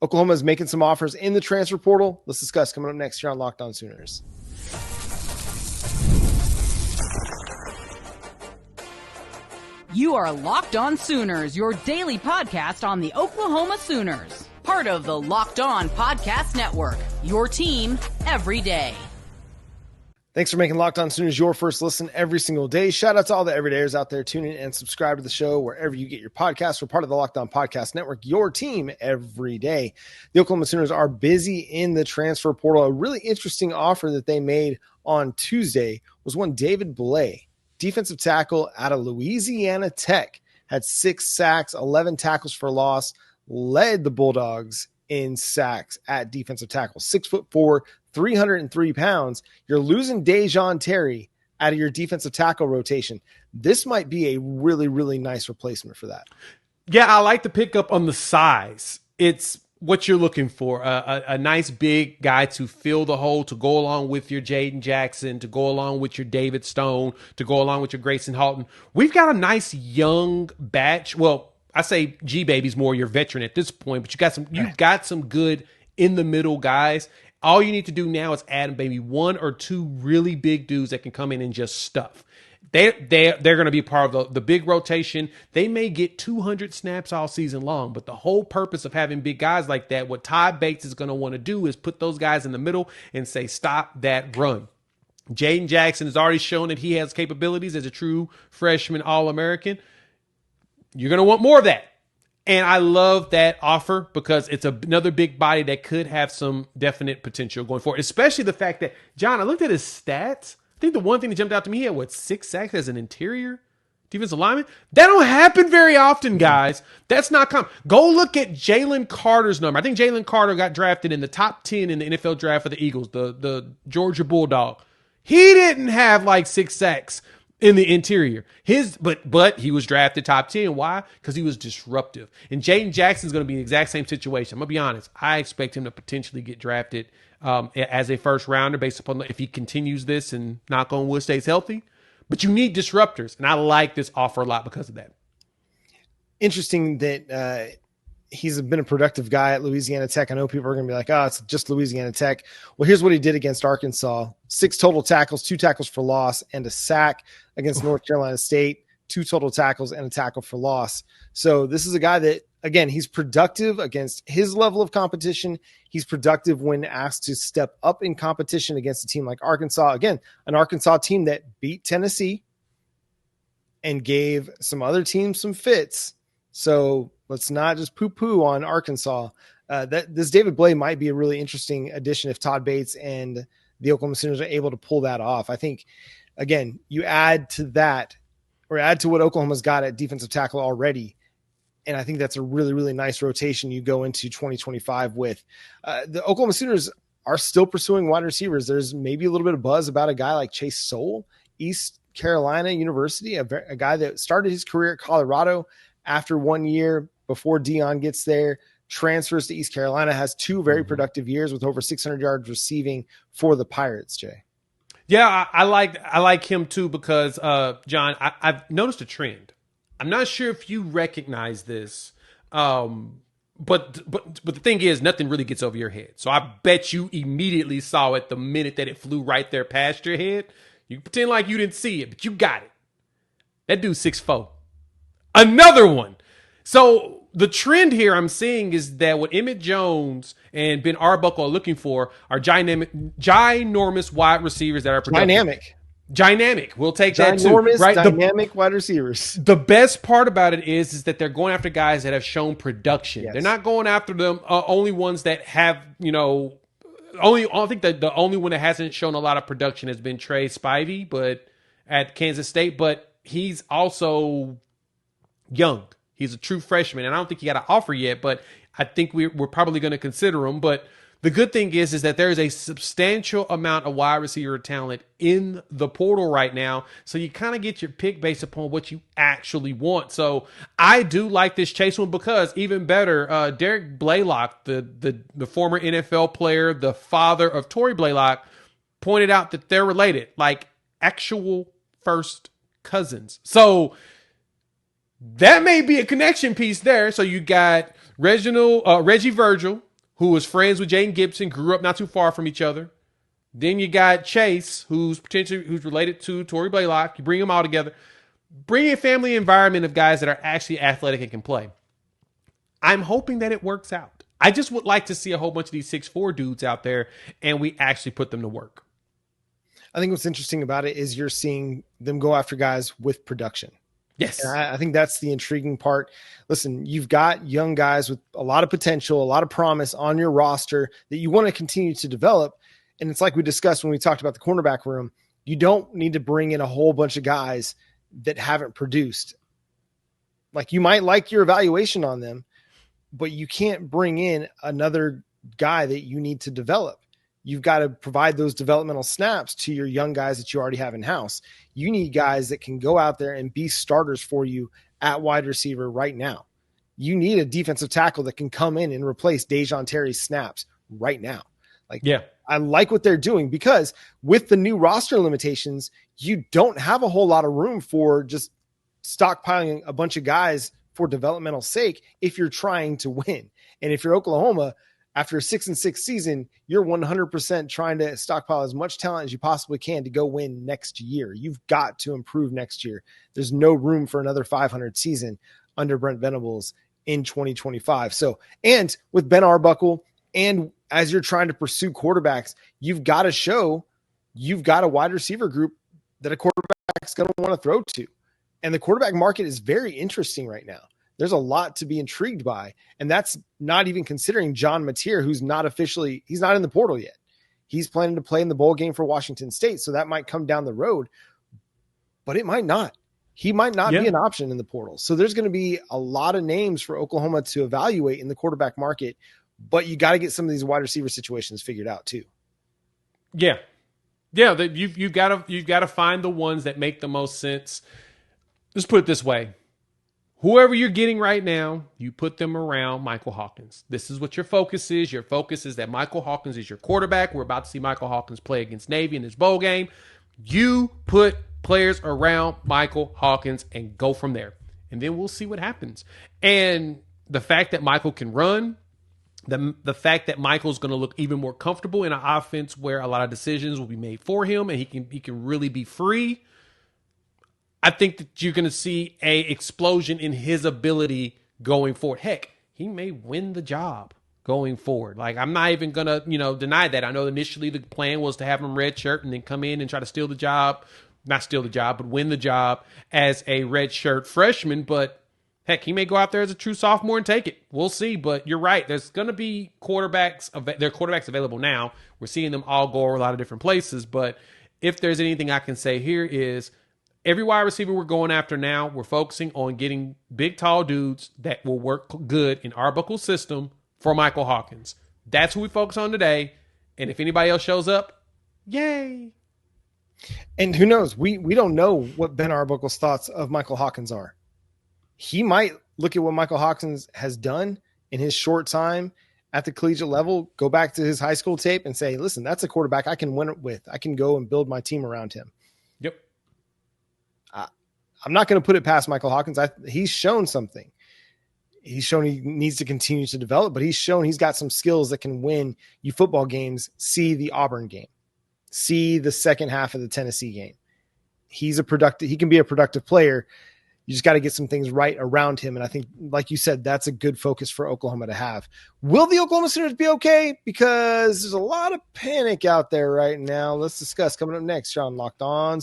Oklahoma is making some offers in the transfer portal. Let's discuss coming up next here on Locked On Sooners. You are Locked On Sooners, your daily podcast on the Oklahoma Sooners. Part of the Locked On Podcast Network, your team every day. Thanks for making Locked On Sooners your first listen every single day. Shout out to all the everydayers out there tuning in and subscribe to the show wherever you get your podcasts. We're part of the Locked On Podcast Network, your team every day. The Oklahoma Sooners are busy in the transfer portal. A really interesting offer that they made on Tuesday was one David Blay, defensive tackle out of Louisiana Tech, had 6 sacks, 11 tackles for loss, led the Bulldogs in sacks at defensive tackle. 6'4", 303 pounds. You're losing Dejon Terry out of your defensive tackle rotation. This might be a really, really nice replacement for that. Yeah, I like the pickup on the size. It's what you're looking for. A nice big guy to fill the hole, to go along with your Jaden Jackson, to go along with your David Stone, to go along with your Grayson Halton. We've got a nice young batch. Well, I say G-Baby's more your veteran at this point, but you've got some good in the middle guys. All you need to do now is add maybe 1 or 2 really big dudes that can come in and just stuff. They're going to be part of the big rotation. They may get 200 snaps all season long, but the whole purpose of having big guys like that, what Todd Bates is going to want to do is put those guys in the middle and say, stop that run. Jaden Jackson has already shown that he has capabilities as a true freshman All-American. You're going to want more of that. And I love that offer because it's another big body that could have some definite potential going forward, especially the fact that, John, I looked at his stats. I think the one thing that jumped out to me, he had, 6 sacks as an interior defensive lineman? That don't happen very often, guys. That's not common. Go look at Jalen Carter's number. I think Jalen Carter got drafted in the top 10 in the NFL draft for the Eagles, the Georgia Bulldog. He didn't have 6 sacks in the interior. But he was drafted top 10. Why? Because he was disruptive. And Jaden Jackson's going to be in the exact same situation. I'm going to be honest. I expect him to potentially get drafted as a first rounder based upon if he continues this and knock on wood stays healthy. But you need disruptors. And I like this offer a lot because of that. Interesting that he's been a productive guy at Louisiana Tech. I know people are going to be like, oh, it's just Louisiana Tech. Well, here's what he did against Arkansas. 6 total tackles, 2 tackles for loss, and a sack against North Carolina State, 2 total tackles and a tackle for loss. So this is a guy that, again, he's productive against his level of competition. He's productive when asked to step up in competition against a team like Arkansas. Again, an Arkansas team that beat Tennessee and gave some other teams some fits. So let's not just poo-poo on Arkansas. This David Blay might be a really interesting addition if Todd Bates and the Oklahoma Sooners are able to pull that off. I think, again, you add to that or add to what Oklahoma's got at defensive tackle already, and I think that's a really, really nice rotation you go into 2025 with. The Oklahoma Sooners are still pursuing wide receivers. There's maybe a little bit of buzz about a guy like Chase Soule, East Carolina University, a guy that started his career at Colorado after 1 year before Dion gets there, transfers to East Carolina, has 2 very productive years with over 600 yards receiving for the Pirates, Jay. Yeah, I like him too because, John, I've noticed a trend. I'm not sure if you recognize this, but the thing is, nothing really gets over your head. So I bet you immediately saw it the minute that it flew right there past your head. You pretend like you didn't see it, but you got it. That dude's 6'4". Another one. So the trend here I'm seeing is that what Emmett Jones and Ben Arbuckle are looking for are ginormous wide receivers that are productive. Dynamic. We'll take that too. Right? Dynamic wide receivers. The best part about it is that they're going after guys that have shown production. Yes. They're not going after them only ones that have, I think that the only one that hasn't shown a lot of production has been Trey Spivey, but at Kansas State, but he's also young. He's a true freshman, and I don't think he got an offer yet, but I think we're probably going to consider him. But the good thing is that there is a substantial amount of wide receiver talent in the portal right now, so you kind of get your pick based upon what you actually want. So I do like this Chase one because even better, Derek Blaylock, the former NFL player, the father of Torrey Blaylock, pointed out that they're related, like actual first cousins. So that may be a connection piece there. So you got Reggie Virgil, who was friends with Jaden Gibson, grew up not too far from each other. Then you got Chase, who's related to Torrey Blaylock. You bring them all together. Bring a family environment of guys that are actually athletic and can play. I'm hoping that it works out. I just would like to see a whole bunch of these 6'4" dudes out there and we actually put them to work. I think what's interesting about it is you're seeing them go after guys with production. Yes. And I think that's the intriguing part. Listen, you've got young guys with a lot of potential, a lot of promise on your roster that you want to continue to develop. And it's like we discussed when we talked about the cornerback room. You don't need to bring in a whole bunch of guys that haven't produced. Like, you might like your evaluation on them, but you can't bring in another guy that you need to develop. You've got to provide those developmental snaps to your young guys that you already have in house. You need guys that can go out there and be starters for you at wide receiver right now. You need a defensive tackle that can come in and replace Dejon Terry's snaps right now. I like what they're doing, because with the new roster limitations, you don't have a whole lot of room for just stockpiling a bunch of guys for developmental sake if you're trying to win. And if you're Oklahoma, after a 6-6 season, you're 100% trying to stockpile as much talent as you possibly can to go win next year. You've got to improve next year. There's no room for another 500 season under Brent Venables in 2025. So, and with Ben Arbuckle, and as you're trying to pursue quarterbacks, you've got to show you've got a wide receiver group that a quarterback's going to want to throw to. And the quarterback market is very interesting right now. There's a lot to be intrigued by. And that's not even considering John Mateer, who's not officially, he's not in the portal yet. He's planning to play in the bowl game for Washington State. So that might come down the road, but it might not. He might not be an option in the portal. So there's going to be a lot of names for Oklahoma to evaluate in the quarterback market, but you got to get some of these wide receiver situations figured out too. Yeah. Yeah. You've got to find the ones that make the most sense. Let's put it this way. Whoever you're getting right now, you put them around Michael Hawkins. This is what your focus is. Your focus is that Michael Hawkins is your quarterback. We're about to see Michael Hawkins play against Navy in this bowl game. You put players around Michael Hawkins and go from there. And then we'll see what happens. And the fact that Michael can run, the fact that Michael's going to look even more comfortable in an offense where a lot of decisions will be made for him and he can really be free. I think that you're going to see a explosion in his ability going forward. Heck, he may win the job going forward. Like, I'm not even going to, deny that. I know initially the plan was to have him redshirt and then come in and try to steal the job. Not steal the job, but win the job as a redshirt freshman. But heck, he may go out there as a true sophomore and take it. We'll see. But you're right. There's going to be quarterbacks. There are quarterbacks available now. We're seeing them all go over a lot of different places. But if there's anything I can say here is, every wide receiver we're going after now, we're focusing on getting big, tall dudes that will work good in Arbuckle's system for Michael Hawkins. That's who we focus on today. And if anybody else shows up, yay. And who knows? We don't know what Ben Arbuckle's thoughts of Michael Hawkins are. He might look at what Michael Hawkins has done in his short time at the collegiate level, go back to his high school tape and say, listen, that's a quarterback I can win it with. I can go and build my team around him. Yep. I'm not going to put it past Michael Hawkins. He's shown something. He's shown he needs to continue to develop, but he's shown he's got some skills that can win you football games. See the Auburn game. See the second half of the Tennessee game. He can be a productive player. You just got to get some things right around him. And I think, like you said, that's a good focus for Oklahoma to have. Will the Oklahoma Sooners be okay? Because there's a lot of panic out there right now. Let's discuss coming up next, Sean Locked On.